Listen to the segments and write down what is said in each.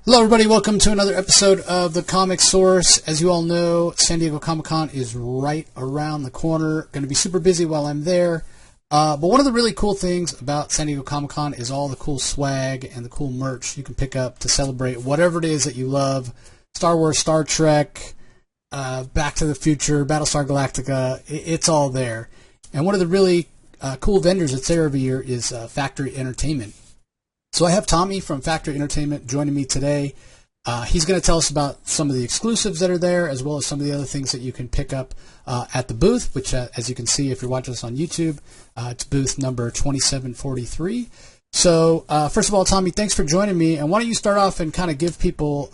Hello, everybody. Welcome to another episode of the Comic Source. As you all know, San Diego Comic-Con is right around the corner. Going to be super busy while I'm there. But one of the really cool things about San Diego Comic-Con is all the cool swag and the cool merch you can pick up to celebrate whatever it is that you love. Star Wars, Star Trek, Back to the Future, Battlestar Galactica. It's all there. And one of the really cool vendors that's there every year is Factory Entertainment. So I have Tommy from Factory Entertainment joining me today. He's going to tell us about some of the exclusives that are there, as well as some of the other things that you can pick up at the booth, which, as you can see, if you're watching us on YouTube, it's booth number 2743. So, first of all, Tommy, thanks for joining me. And why don't you start off and kind of give people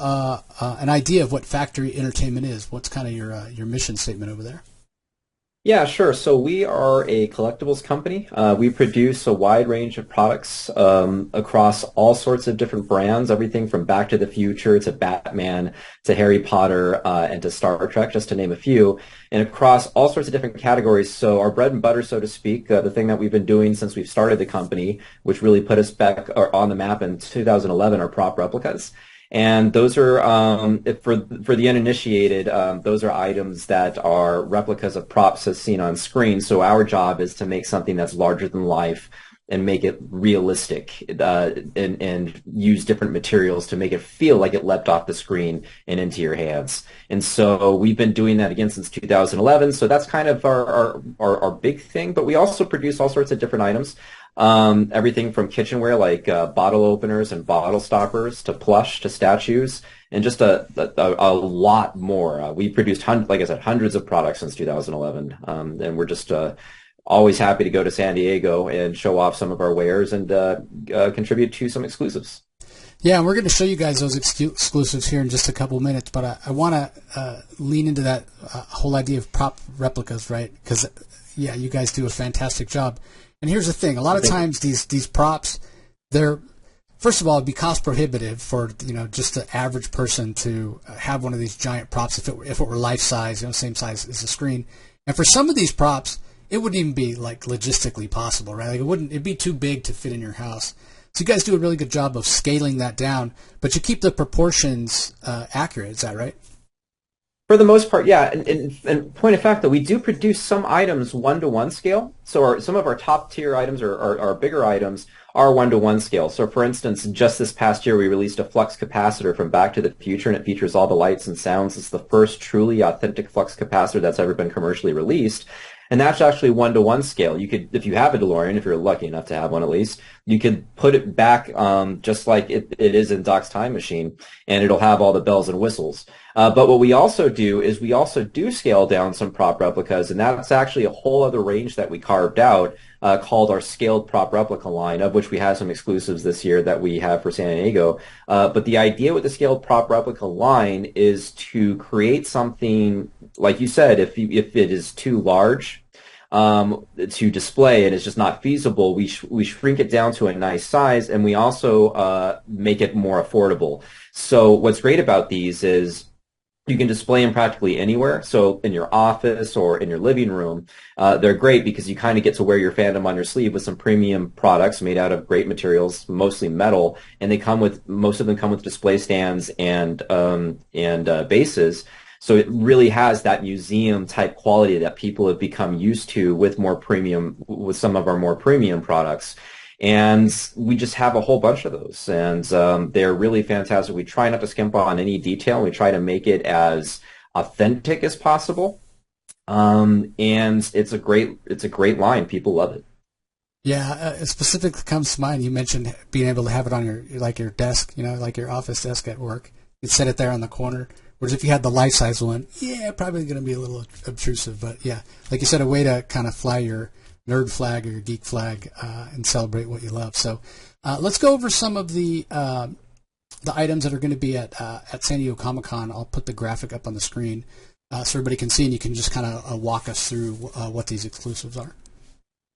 an idea of what Factory Entertainment is? What's kind of your mission statement over there? Yeah, sure. So we are a collectibles company. We produce a wide range of products across all sorts of different brands, everything from Back to the Future to Batman to Harry Potter and to Star Trek, just to name a few, and across all sorts of different categories. So our bread and butter, so to speak, the thing that we've been doing since we've started the company, which really put us back on the map in 2011, are prop replicas. And those are, for the uninitiated, those are items that are replicas of props as seen on screen. So our job is to make something that's larger than life and make it realistic, and use different materials to make it feel like it leapt off the screen and into your hands. And so we've been doing that again since 2011. So that's kind of our big thing. But we also produce all sorts of different items. Everything from kitchenware like bottle openers and bottle stoppers to plush to statues and just a lot more. We produced, like I said, hundreds of products since 2011, and we're just always happy to go to San Diego and show off some of our wares and contribute to some exclusives. Yeah, and we're going to show you guys those exclusives here in just a couple of minutes, but I want to lean into that whole idea of prop replicas, right? Because, yeah, you guys do a fantastic job. And here's the thing: a lot of times these props, they're, first of all, it'd be cost prohibitive for just the average person to have one of these giant props if it were life size, same size as the screen. And for some of these props, it wouldn't even be like logistically possible, right? Like it'd be too big to fit in your house. So you guys do a really good job of scaling that down, but you keep the proportions accurate. Is that right? For the most part, yeah. And point of fact, though, we do produce some items one-to-one scale. So some of our top-tier items or our bigger items are one-to-one scale. So, for instance, just this past year, we released a flux capacitor from Back to the Future, and it features all the lights and sounds. It's the first truly authentic flux capacitor that's ever been commercially released. And that's actually one-to-one scale. You could, if you have a DeLorean, if you're lucky enough to have one at least, you could put it back just like it is in Doc's Time Machine, and it'll have all the bells and whistles. But what we also do is we also do scale down some prop replicas, and that's actually a whole other range that we carved out called our scaled prop replica line, of which we have some exclusives this year that we have for San Diego. But the idea with the scaled prop replica line is to create something, like you said, if it is too large to display and it's just not feasible, we shrink it down to a nice size, and we also make it more affordable. So what's great about these is you can display them practically anywhere. So in your office or in your living room, they're great because you kind of get to wear your fandom on your sleeve with some premium products made out of great materials, mostly metal, and most of them come with display stands and bases. So it really has that museum type quality that people have become used to with some of our more premium products. And we just have a whole bunch of those, and they're really fantastic. We try not to skimp on any detail. We try to make it as authentic as possible, and it's a great line. People love it. Yeah, it specifically comes to mind. You mentioned being able to have it on your desk, like your office desk at work. You'd set it there on the corner. Whereas if you had the life-size one, yeah, probably going to be a little obtrusive. But yeah, like you said, a way to kind of fly your nerd flag or your geek flag and celebrate what you love. So let's go over some of the items that are going to be at San Diego Comic-Con. I'll put the graphic up on the screen so everybody can see, and you can just kind of walk us through what these exclusives are.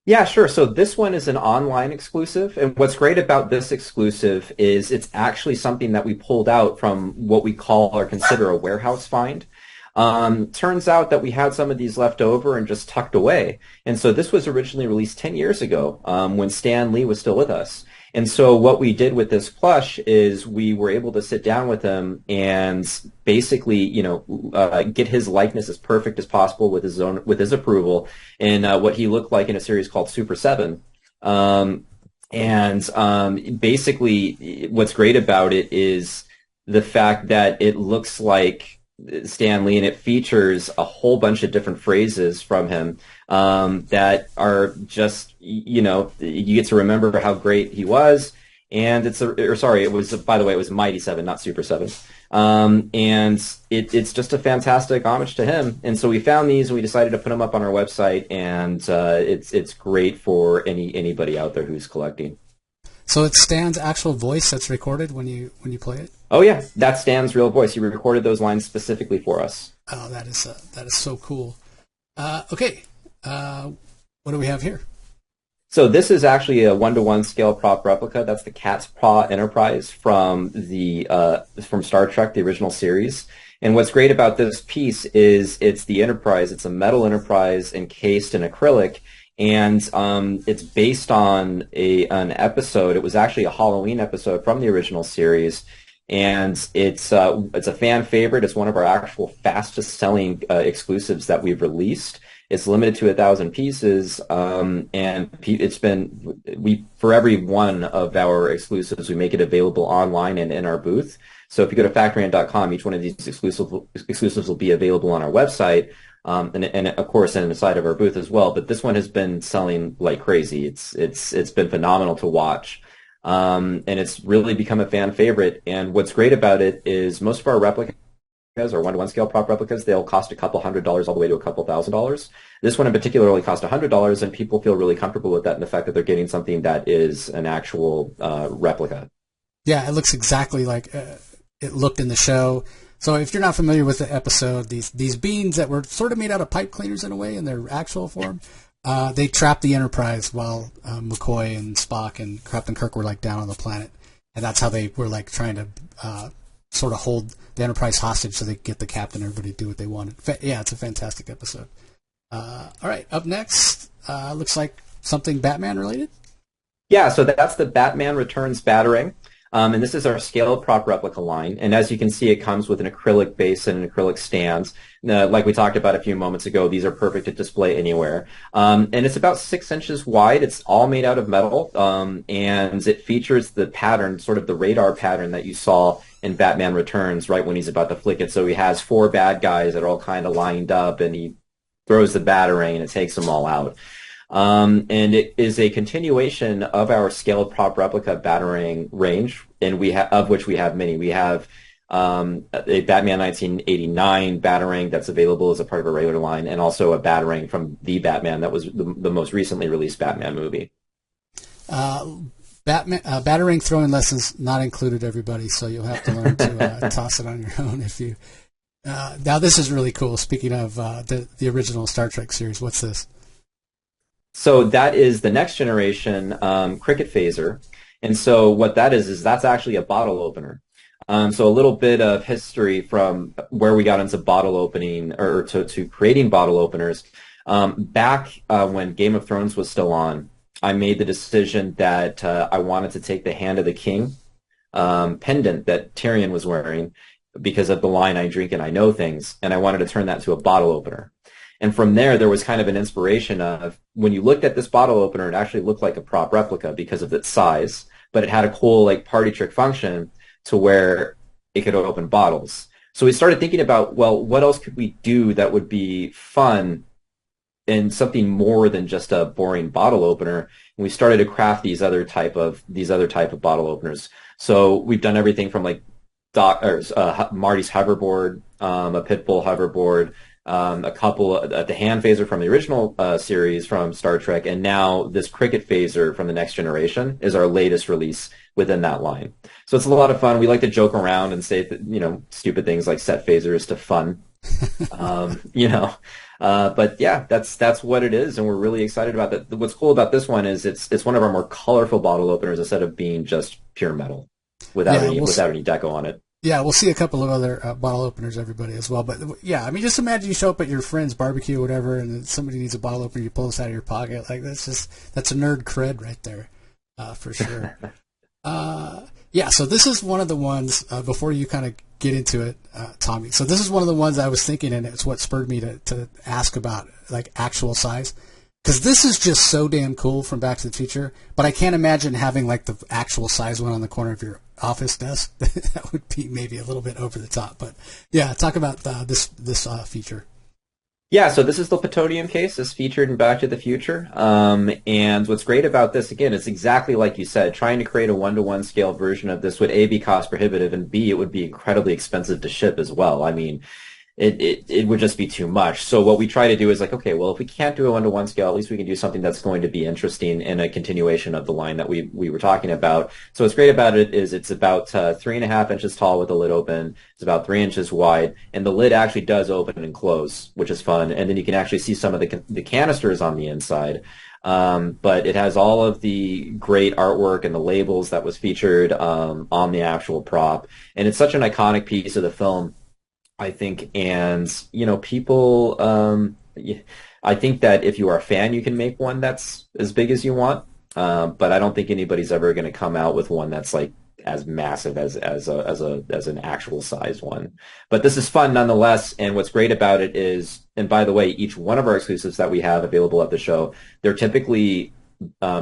Yeah, sure. So this one is an online exclusive, and what's great about this exclusive is it's actually something that we pulled out from what we call or consider a warehouse find. Turns out that we had some of these left over and just tucked away. And so this was originally released 10 years ago when Stan Lee was still with us. And so what we did with this plush is we were able to sit down with him and basically, get his likeness as perfect as possible with his approval in what he looked like in a series called Super 7. Basically, what's great about it is the fact that it looks like Stan Lee, and it features a whole bunch of different phrases from him that are just, you get to remember how great he was. And by the way, it was Mighty 7, not Super 7. It's just a fantastic homage to him. And so we found these and we decided to put them up on our website, and it's great for anybody out there who's collecting. So it's Stan's actual voice that's recorded when you play it? Oh yeah, that's Stan's real voice. He recorded those lines specifically for us. Oh, that is so cool. Okay, what do we have here? So this is actually a 1-to-1 scale prop replica. That's the Cat's Paw Enterprise from Star Trek, the original series. And what's great about this piece is it's the Enterprise. It's a metal Enterprise encased in acrylic. And it's based on an episode. It was actually a Halloween episode from the original series, and it's a fan favorite. It's one of our actual fastest selling exclusives that we've released. It's limited to 1,000 pieces, and for every one of our exclusives, we make it available online and in our booth. So if you go to factoryland.com, each one of these exclusives will be available on our website. And of course, inside of our booth as well. But this one has been selling like crazy. It's been phenomenal to watch, and it's really become a fan favorite. And what's great about it is most of our replicas, or 1-to-1 scale prop replicas, they'll cost a couple $100s all the way to a couple $1,000s. This one in particular only cost $100, and people feel really comfortable with that, and the fact that they're getting something that is an actual replica. Yeah, it looks exactly like it looked in the show. So if you're not familiar with the episode, these beans that were sort of made out of pipe cleaners in a way in their actual form, they trapped the Enterprise while McCoy and Spock and Captain Kirk were like down on the planet, and that's how they were like trying to sort of hold the Enterprise hostage so they could get the captain and everybody to do what they wanted. Yeah, it's a fantastic episode. All right, up next, looks like something Batman related. Yeah, so that's the Batman Returns Batarang. And this is our scale prop replica line. And as you can see, it comes with an acrylic base and an acrylic stand. Like we talked about a few moments ago, these are perfect to display anywhere. And it's about 6 inches wide. It's all made out of metal. And it features the pattern, sort of the radar pattern that you saw in Batman Returns right when he's about to flick it. So he has 4 bad guys that are all kind of lined up, and he throws the Batarang and it takes them all out. And it is a continuation of our scaled prop replica Batarang range, and of which we have many. We have a Batman 1989 Batarang that's available as a part of a regular line, and also a Batarang from the Batman that was the most recently released Batman movie. Batarang throwing lessons not included, everybody, so you'll have to learn to toss it on your own if you. Now this is really cool. Speaking of the original Star Trek series, what's this? So that is the next generation cricket phaser. And so what that is that's actually a bottle opener. So a little bit of history from where we got into bottle opening, or to creating bottle openers. Back when Game of Thrones was still on, I made the decision that I wanted to take the Hand of the King pendant that Tyrion was wearing because of the line, "I drink and I know things," and I wanted to turn that to a bottle opener. And from there was kind of an inspiration of, when you looked at this bottle opener, it actually looked like a prop replica because of its size, but it had a cool like party trick function to where it could open bottles. So we started thinking about, well, what else could we do that would be fun and something more than just a boring bottle opener? And we started to craft these other type of bottle openers. So we've done everything from like Marty's hoverboard, a Pitbull hoverboard, a couple the hand phaser from the original series from Star Trek, and now this cricket phaser from the Next Generation is our latest release within that line. So it's a lot of fun. We like to joke around and say stupid things like set phasers to fun. But yeah, that's what it is, and we're really excited about that. What's cool about this one is it's one of our more colorful bottle openers instead of being just pure metal without any deco on it. Yeah, we'll see a couple of other bottle openers, everybody, as well. But yeah, I mean, just imagine you show up at your friend's barbecue or whatever, and somebody needs a bottle opener, you pull this out of your pocket. Like that's a nerd cred right there, for sure. Yeah, so this is one of the ones, before you kind of get into it, Tommy. So this is one of the ones I was thinking, and it's what spurred me to ask about, like, actual size. Because this is just so damn cool from Back to the Future, but I can't imagine having, like, the actual size one on the corner of your office desk. That would be maybe a little bit over the top. But, yeah, talk about this feature. Yeah, so this is the plutonium case. It's featured in Back to the Future. And what's great about this, again, it's exactly like you said, trying to create a one-to-one scale version of this would A, be cost prohibitive, and B, it would be incredibly expensive to ship as well. I mean, it would just be too much. So what we try to do is like, okay, well, if we can't do a one-to-one scale, at least we can do something that's going to be interesting in a continuation of the line that we were talking about. So what's great about it is it's about 3.5 inches tall with the lid open. It's about 3 inches wide, and the lid actually does open and close, which is fun. And then you can actually see some of the canisters on the inside. But it has all of the great artwork and the labels that was featured on the actual prop. And it's such an iconic piece of the film, I think, and people. I think that if you are a fan, you can make one that's as big as you want. But I don't think anybody's ever going to come out with one that's like as massive as an actual size one. But this is fun nonetheless. And what's great about it is, and by the way, each one of our exclusives that we have available at the show, they're typically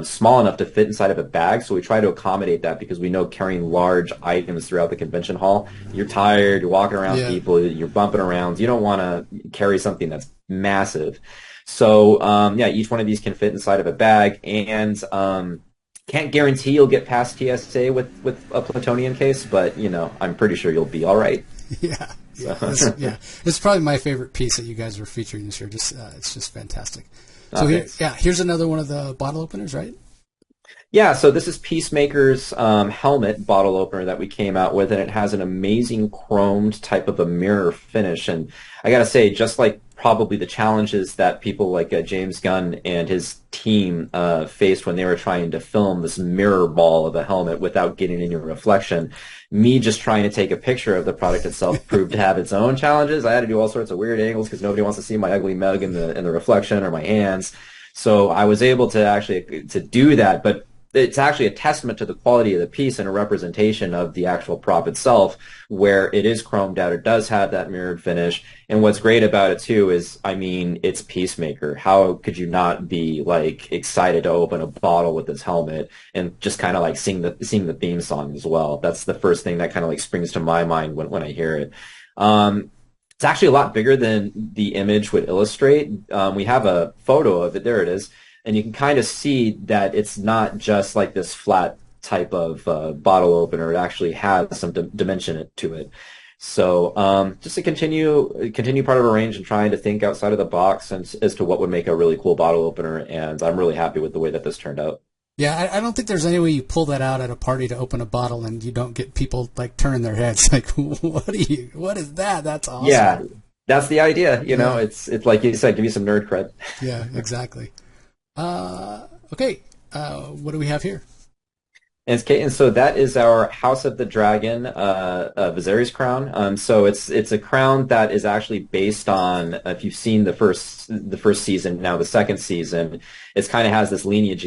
small enough to fit inside of a bag, so we try to accommodate that because we know carrying large items throughout the convention hall, you're tired, you're walking around people, you're bumping around, you don't want to carry something that's massive. So each one of these can fit inside of a bag, and can't guarantee you'll get past TSA with a plutonium case, but I'm pretty sure you'll be all right. Yeah. It's probably my favorite piece that you guys are featuring this year. It's just fantastic. So here's another one of the bottle openers, right? Yeah, so this is Peacemaker's helmet bottle opener that we came out with, and it has an amazing chromed type of a mirror finish. And I gotta say, just like probably the challenges that people like James Gunn and his team faced when they were trying to film this mirror ball of a helmet without getting any reflection, me just trying to take a picture of the product itself proved to have its own challenges. I had to do all sorts of weird angles because nobody wants to see my ugly mug in the reflection or my hands. So I was able to actually to do that, but it's actually a testament to the quality of the piece and a representation of the actual prop itself, where it is chromed out. It does have that mirrored finish. And what's great about it too is, I mean, it's Peacemaker. How could you not be like excited to open a bottle with this helmet and just kind of like sing the theme song as well? That's the first thing that kind of like springs to my mind when I hear it. It's actually a lot bigger than the image would illustrate. We have a photo of it. There it is. And you can kind of see that it's not just like this flat type of bottle opener. It actually has some dimension to it. So just to continue part of our range and trying to think outside of the box as to what would make a really cool bottle opener. And I'm really happy with the way that this turned out. Yeah, I don't think there's any way you pull that out at a party to open a bottle and you don't get people like turning their heads like, what is that? That's awesome. Yeah, that's the idea. It's like you said, give you some nerd cred. Yeah, exactly. Okay, what do we have here? And so that is our House of the Dragon Viserys crown. So it's a crown that is actually based on, if you've seen the first season, now the second season, it kind of has this lineage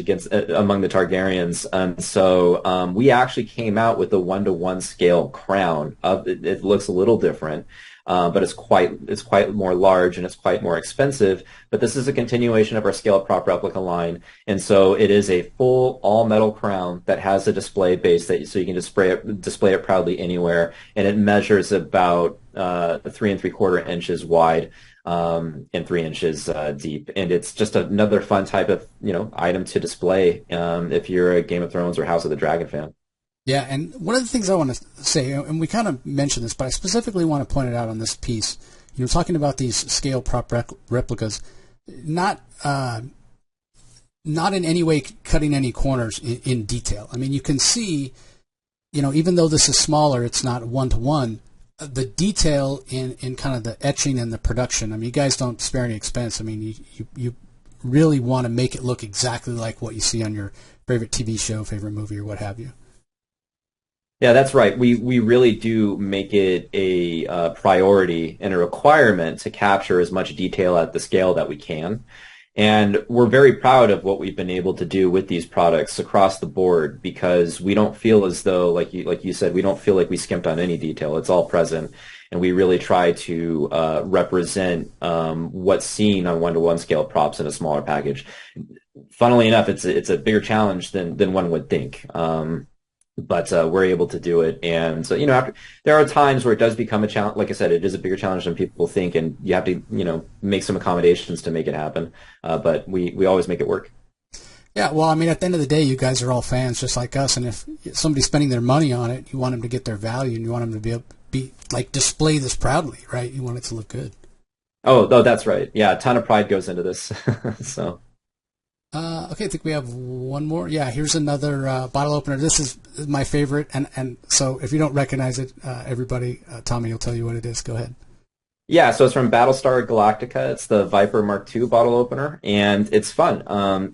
among the Targaryens. So we actually came out with a 1-to-1 scale crown. It looks a little different. But it's quite more large and it's quite more expensive. But this is a continuation of our scale prop replica line, and so it is a full all metal crown that has a display base so you can display it proudly anywhere, and it measures about 3 3/4 inches wide and 3 inches deep, and it's just another fun type of item to display if you're a Game of Thrones or House of the Dragon fan. Yeah, and one of the things I want to say, and we kind of mentioned this, but I specifically want to point it out on this piece. Talking about these scale prop replicas, not in any way cutting any corners in detail. I mean, you can see, even though this is smaller, it's not 1-to-1. The detail in kind of the etching and the production. I mean, you guys don't spare any expense. I mean, you really want to make it look exactly like what you see on your favorite TV show, favorite movie, or what have you. Yeah, that's right. We really do make it a priority and a requirement to capture as much detail at the scale that we can. And we're very proud of what we've been able to do with these products across the board because we don't feel as though, like you said, we don't feel like we skimped on any detail. It's all present, and we really try to represent what's seen on one-to-one scale props in a smaller package. Funnily enough, it's a bigger challenge than one would think. But we're able to do it, and so there are times where it does become a challenge. Like I said, it is a bigger challenge than people think, and you have to make some accommodations to make it happen. But we always make it work. Yeah, well, I mean, at the end of the day, you guys are all fans just like us, and if somebody's spending their money on it, you want them to get their value, and you want them to be like display this proudly, right? You want it to look good. Oh, that's right. Yeah, a ton of pride goes into this. So. Okay, I think we have one more. Yeah, here's another bottle opener. This is my favorite, and so if you don't recognize it, everybody, Tommy will tell you what it is. Go ahead. Yeah, so it's from Battlestar Galactica. It's the Viper Mark II bottle opener, and it's fun.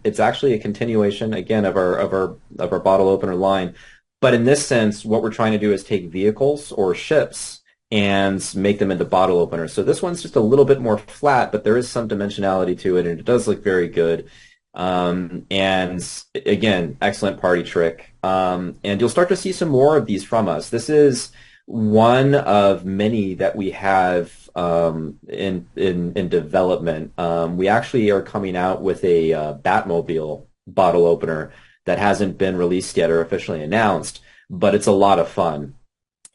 It's actually a continuation again of our bottle opener line, but in this sense, what we're trying to do is take vehicles or ships and make them into bottle openers. So this one's just a little bit more flat, but there is some dimensionality to it, and it does look very good. And again, excellent party trick. And you'll start to see some more of these from us. This is one of many that we have in development. We actually are coming out with a Batmobile bottle opener that hasn't been released yet or officially announced, but it's a lot of fun.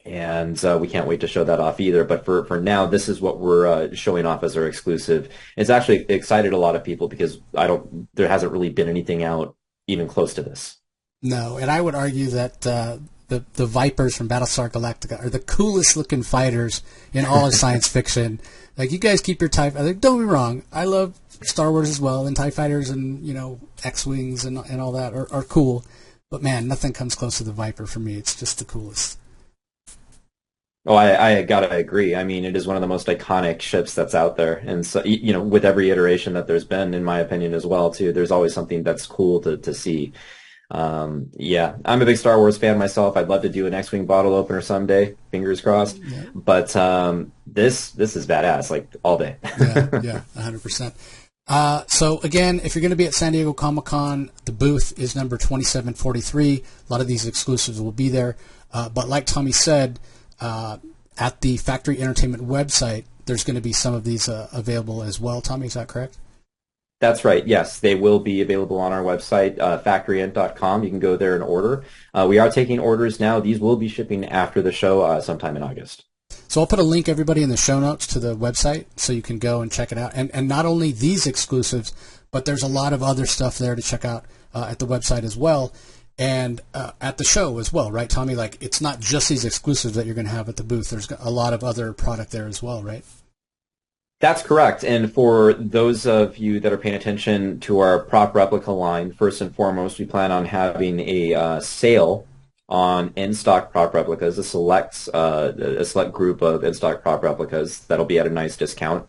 And we can't wait to show that off either. But for now, this is what we're showing off as our exclusive. It's actually excited a lot of people because there hasn't really been anything out even close to this. No, and I would argue that the Vipers from Battlestar Galactica are the coolest looking fighters in all of science fiction. Like, you guys keep your TIE. Don't get me wrong, I love Star Wars as well, and TIE fighters and X-wings and all that are cool. But man, nothing comes close to the Viper for me. It's just the coolest. Oh, I gotta agree. I mean, it is one of the most iconic ships that's out there, and so with every iteration that there's been, in my opinion as well, too, there's always something that's cool to see. Yeah, I'm a big Star Wars fan myself. I'd love to do an X-wing bottle opener someday, fingers crossed. Yeah. But this is badass, like all day. yeah, 100%. So again, if you're going to be at San Diego Comic-Con, the booth is number 2743. A lot of these exclusives will be there. But like Tommy said, at the Factory Entertainment website, there's going to be some of these available as well. Tommy, is that correct? That's right. Yes, they will be available on our website, factoryent.com. You can go there and order. We are taking orders now. These will be shipping after the show sometime in August. So I'll put a link, everybody, in the show notes to the website so you can go and check it out. And not only these exclusives, but there's a lot of other stuff there to check out at the website as well. And at the show as well, right, Tommy? Like, it's not just these exclusives that you're going to have at the booth. There's a lot of other product there as well, right? That's correct. And for those of you that are paying attention to our prop replica line, first and foremost, we plan on having a sale on in-stock prop replicas, a select group of in-stock prop replicas that'll be at a nice discount.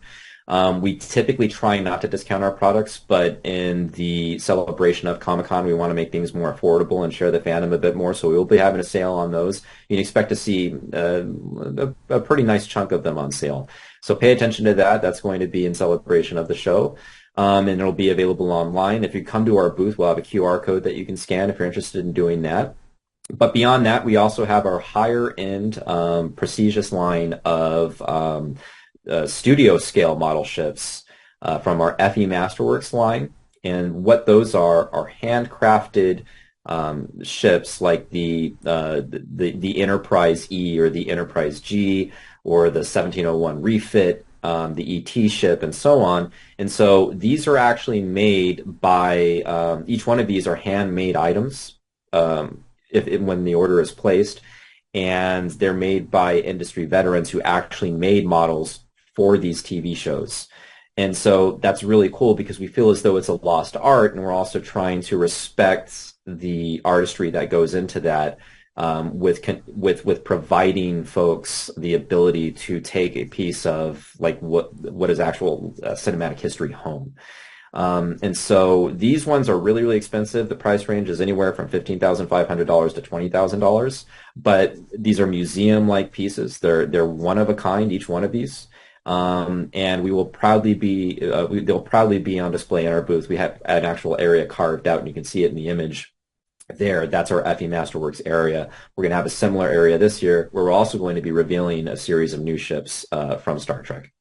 We typically try not to discount our products, but in the celebration of Comic-Con, we want to make things more affordable and share the fandom a bit more, so we will be having a sale on those. You can expect to see a pretty nice chunk of them on sale. So pay attention to that. That's going to be in celebration of the show, and it'll be available online. If you come to our booth, we'll have a QR code that you can scan if you're interested in doing that. But beyond that, we also have our higher-end, prestigious line of studio scale model ships from our FE Masterworks line, and what those are handcrafted ships like the Enterprise E or the Enterprise G or the 1701 refit, the ET ship, and so on. And so these are actually made by each one of these are handmade items when the order is placed, and they're made by industry veterans who actually made models for these TV shows. And so that's really cool because we feel as though it's a lost art, and we're also trying to respect the artistry that goes into that, with providing folks the ability to take a piece of like what is actual cinematic history home. And so these ones are really, really expensive. The price range is anywhere from $15,500 to $20,000, but these are museum-like pieces. They're one of a kind, each one of these. and we will proudly be they'll proudly be on display in our booth. We have an actual area carved out, and you can see it in the image there. That's our FE Masterworks area. We're going to have a similar area this year where we're also going to be revealing a series of new ships from Star Trek.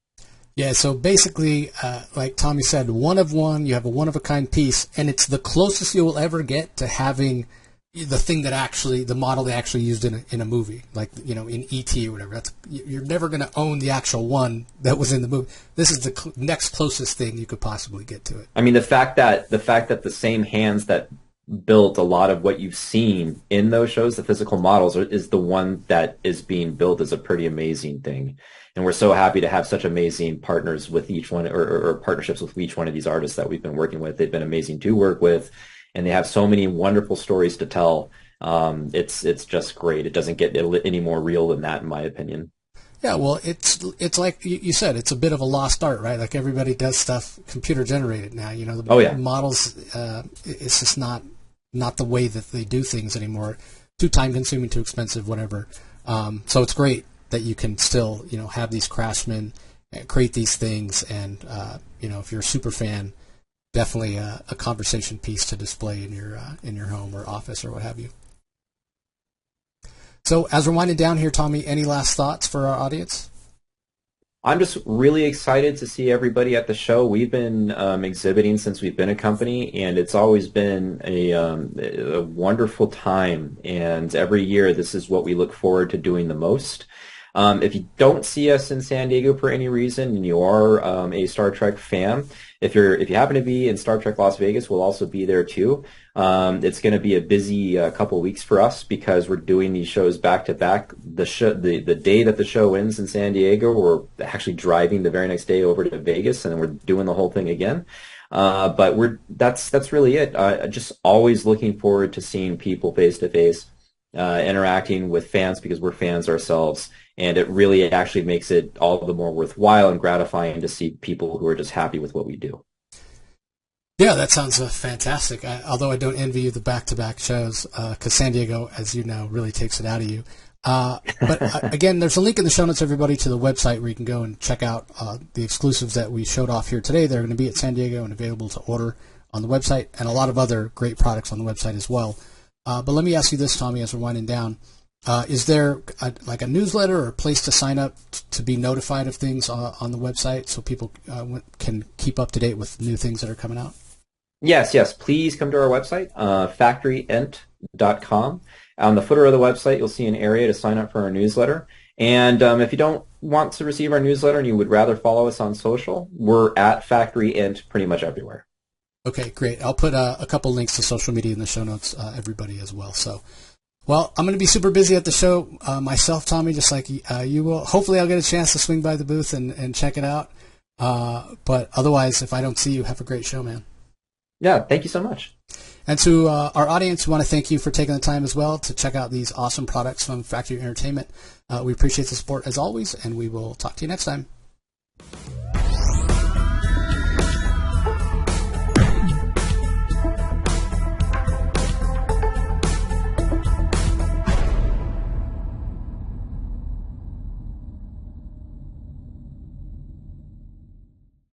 Yeah, so basically, like Tommy said, one of one, you have a one-of-a-kind piece, and it's the closest you will ever get to having the thing that actually, the model they actually used in a movie, like, you know, in E.T. or whatever. You're never going to own the actual one that was in the movie. This is the next closest thing you could possibly get to it. I mean, the fact that the same hands that built a lot of what you've seen in those shows, the physical models, is the one that is being built, is a pretty amazing thing. And we're so happy to have such amazing partners with each one, or partnerships with each one of these artists that we've been working with. They've been amazing to work with, and they have so many wonderful stories to tell. It's just great. It doesn't get any more real than that, in my opinion. Yeah, well, it's like you said, it's a bit of a lost art, right? Like everybody does stuff computer generated now. You know, the models. It's just not the way that they do things anymore. Too time consuming, too expensive, whatever. So it's great that you can still, you know, have these craftsmen create these things, and you know, if you're a super fan, definitely a conversation piece to display in your home or office or what have you. So as we're winding down here, Tommy, any last thoughts for our audience? I'm just really excited to see everybody at the show. We've been exhibiting since we've been a company, and it's always been a wonderful time. And every year, this is what we look forward to doing the most. If you don't see us in San Diego for any reason, and you are a Star Trek fan, if you happen to be in Star Trek Las Vegas, we'll also be there too. It's going to be a busy couple weeks for us because we're doing these shows back to back. The day that the show ends in San Diego, we're actually driving the very next day over to Vegas, and then we're doing the whole thing again. But that's really it. Just always looking forward to seeing people face to face, interacting with fans, because we're fans ourselves. And it really actually makes it all the more worthwhile and gratifying to see people who are just happy with what we do. Yeah, that sounds fantastic. Although I don't envy you the back-to-back shows, because San Diego, as you know, really takes it out of you. But again, there's a link in the show notes, everybody, to the website where you can go and check out the exclusives that we showed off here today. They're going to be at San Diego and available to order on the website, and a lot of other great products on the website as well. But let me ask you this, Tommy, as we're winding down. Is there like a newsletter or a place to sign up to be notified of things on the website so people can keep up to date with new things that are coming out? Yes. Please come to our website, factoryent.com. On the footer of the website, you'll see an area to sign up for our newsletter. And if you don't want to receive our newsletter and you would rather follow us on social, we're at FactoryEnt pretty much everywhere. Okay, great. I'll put a couple links to social media in the show notes, everybody as well. So. Well, I'm going to be super busy at the show myself, Tommy, just like you will. Hopefully I'll get a chance to swing by the booth and check it out. But otherwise, if I don't see you, have a great show, man. Yeah, thank you so much. And to our audience, we want to thank you for taking the time as well to check out these awesome products from Factory Entertainment. We appreciate the support as always, and we will talk to you next time.